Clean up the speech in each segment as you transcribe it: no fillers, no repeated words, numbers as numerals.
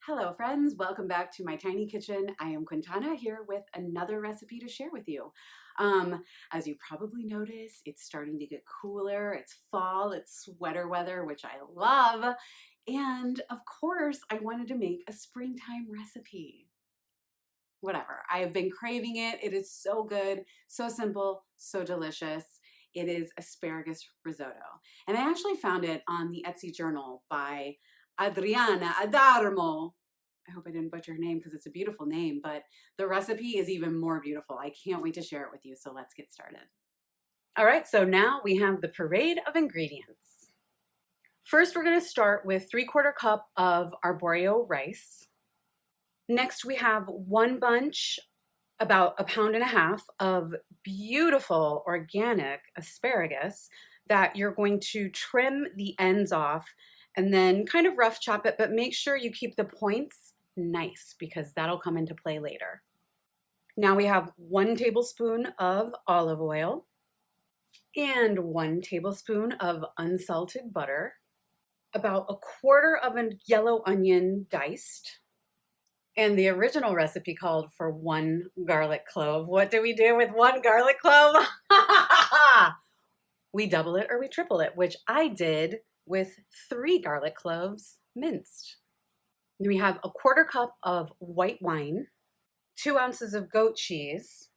Hello friends, welcome back to my tiny kitchen. I am Quintana here with another recipe to share with you. As you probably noticed, it's starting to get cooler, it's fall, it's sweater weather, which I love. And of course, I wanted to make a springtime recipe. Whatever, I have been craving it. It is so good, so simple, so delicious. It is asparagus risotto. And I actually found it on the Etsy journal by Adriana Adarmo. I hope I didn't butcher her name because it's a beautiful name, but the recipe is even more beautiful. I can't wait to share it with you, so let's get started. All right, so now we have the parade of ingredients. First, we're going to start with 3/4 cup of arborio rice. Next, we have 1 bunch, about 1.5 pounds of beautiful organic asparagus that you're going to trim the ends off and then kind of rough chop it, but make sure you keep the points nice because that'll come into play later. Now we have 1 tablespoon of olive oil and 1 tablespoon of unsalted butter, about 1/4 of a yellow onion diced, and the original recipe called for 1 garlic clove. What do we do with 1 garlic clove? We double it or we triple it, which I did with 3 garlic cloves minced. Then we have 1/4 cup of white wine, 2 ounces of goat cheese,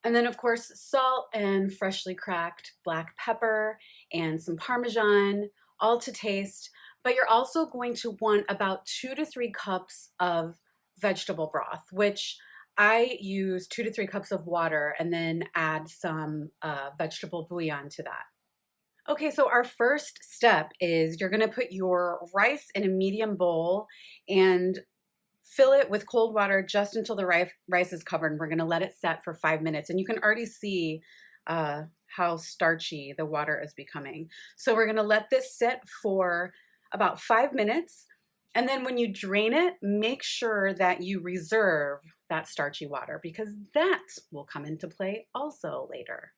and then of course salt and freshly cracked black pepper and some Parmesan, all to taste. But you're also going to want about 2 to 3 cups of vegetable broth, which I use 2 to 3 cups of water and then add some vegetable bouillon to that. Okay, so our first step is you're gonna put your rice in a medium bowl and fill it with cold water just until the rice is covered. We're gonna let it set for 5 minutes, and you can already see how starchy the water is becoming. So we're gonna let this sit for about 5 minutes, and then when you drain it, make sure that you reserve that starchy water because that will come into play also later.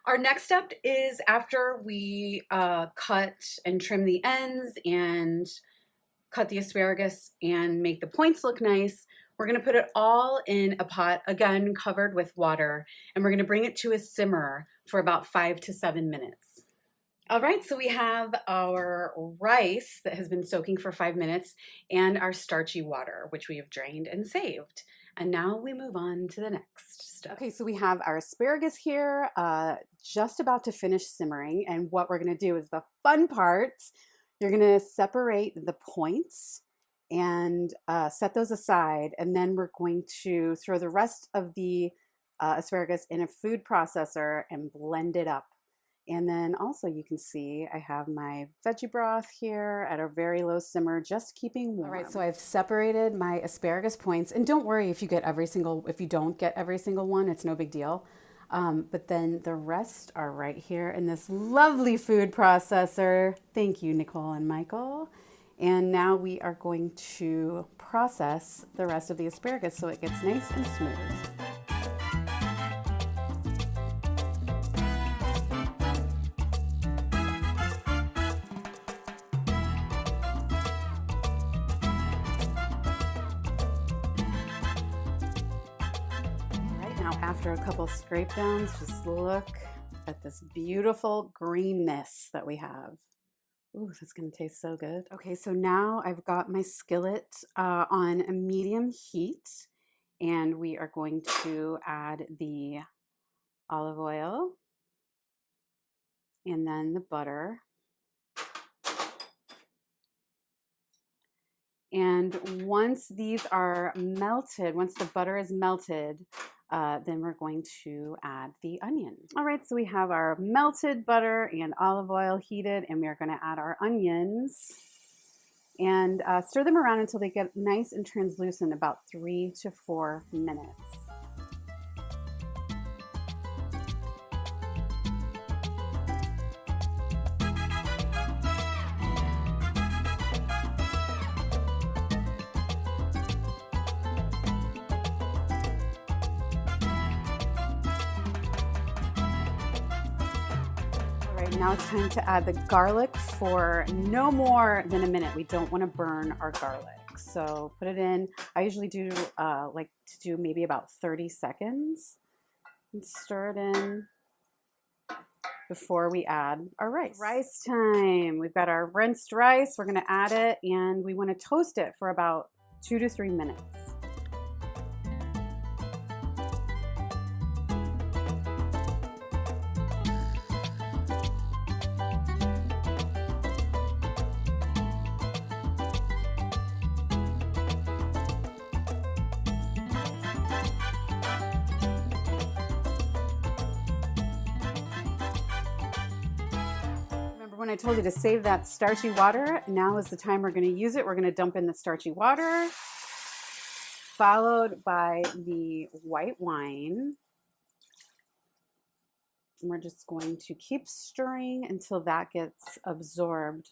Our next step is after we cut and trim the ends and cut the asparagus and make the points look nice, we're gonna put it all in a pot, again covered with water, and we're gonna bring it to a simmer for about 5 to 7 minutes. All right, so we have our rice that has been soaking for 5 minutes and our starchy water, which we have drained and saved. And now we move on to the next step. Okay, so we have our asparagus here, just about to finish simmering. And what we're gonna do is the fun part. You're gonna separate the points and set those aside. And then we're going to throw the rest of the asparagus in a food processor and blend it up. And then also you can see I have my veggie broth here at a very low simmer, just keeping warm. All right, so I've separated my asparagus points, and don't worry if you don't get every single one, it's no big deal. But then the rest are right here in this lovely food processor. Thank you, Nicole and Michael. And now we are going to process the rest of the asparagus so it gets nice and smooth. After a couple scrape downs, just look at this beautiful greenness that we have. Ooh, that's gonna taste so good. Okay, so now I've got my skillet on a medium heat, and we are going to add the olive oil and then the butter. And once these are melted, once the butter is melted, then we're going to add the onion. All right, so we have our melted butter and olive oil heated, and we are going to add our onions and stir them around until they get nice and translucent, about 3 to 4 minutes. Now it's time to add the garlic for no more than a minute. We don't want to burn our garlic. wok. So put it in. I usually do like to do maybe about 30 seconds and stir it in before we add our rice. Rice time. We've got our rinsed rice. We're going to add it, and we want to toast it for about 2 to 3 minutes. When I told you to save that starchy water, now is the time we're going to use it. We're going to dump in the starchy water, followed by the white wine. And we're just going to keep stirring until that gets absorbed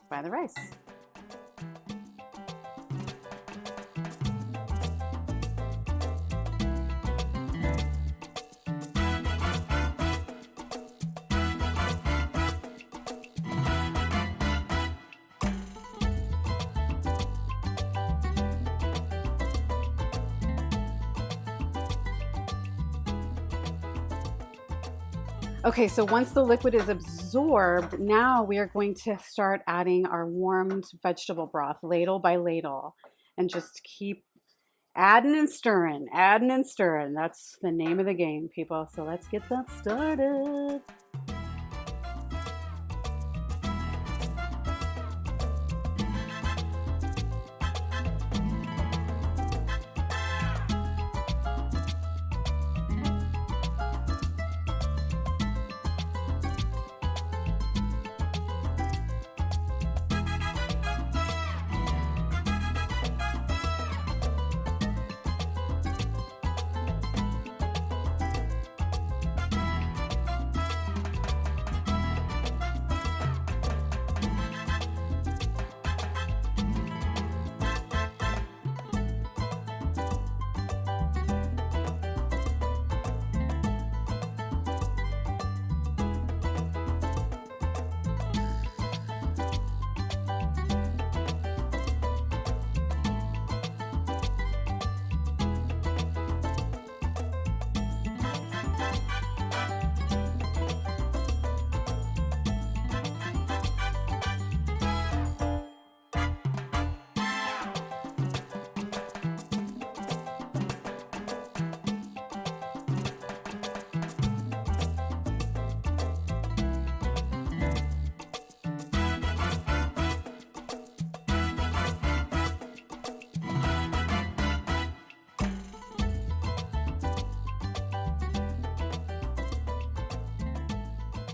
by the rice. Okay, so once the liquid is absorbed, now we are going to start adding our warmed vegetable broth ladle by ladle, and just keep adding and stirring, adding and stirring. That's the name of the game, people. So let's get that started.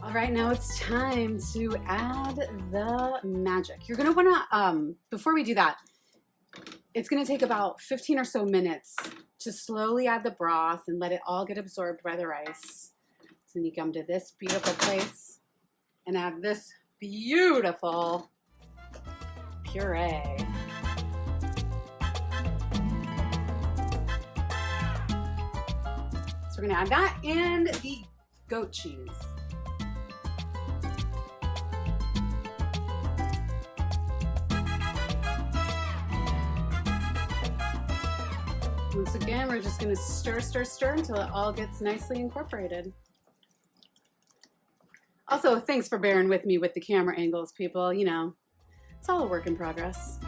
All right, now it's time to add the magic. You're gonna wanna, before we do that, it's gonna take about 15 or so minutes to slowly add the broth and let it all get absorbed by the rice. So then you come to this beautiful place and add this beautiful puree. So we're gonna add that and the goat cheese. Once again, we're just gonna stir, stir, stir until it all gets nicely incorporated. Also, thanks for bearing with me with the camera angles, people. You know, it's all a work in progress.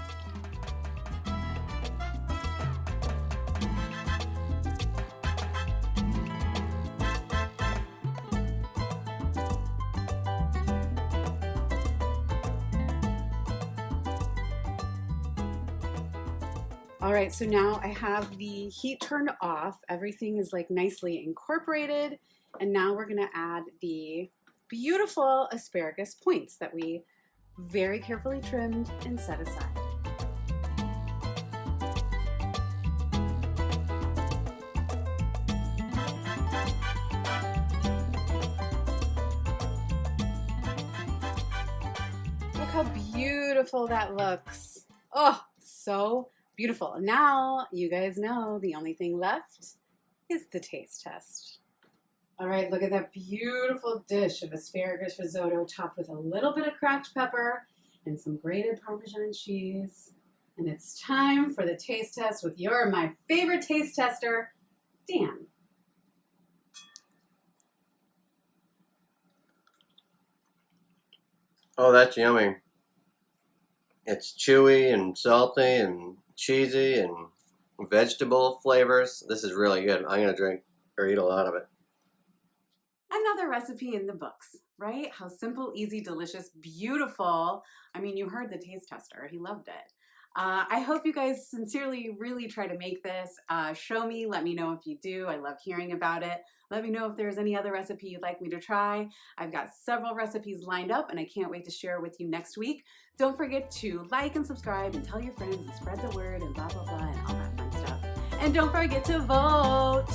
All right, so now I have the heat turned off. Everything is like nicely incorporated. And now we're gonna add the beautiful asparagus points that we very carefully trimmed and set aside. Look how beautiful that looks. Oh, so beautiful. Now, you guys know the only thing left is the taste test. All right, look at that beautiful dish of asparagus risotto topped with a little bit of cracked pepper and some grated Parmesan cheese. And it's time for the taste test with my favorite taste tester, Dan. Oh, that's yummy. It's chewy and salty and cheesy and vegetable flavors. This is really good. I'm gonna drink or eat a lot of it. Another recipe in the books, right? How simple, easy, delicious, beautiful. I mean, you heard the taste tester. He loved it. I hope you guys sincerely really try to make this. Show me, let me know if you do. I love hearing about it. Let me know if there's any other recipe you'd like me to try. I've got several recipes lined up and I can't wait to share with you next week. Don't forget to like and subscribe and tell your friends and spread the word and blah, blah, blah and all that fun stuff. And don't forget to vote.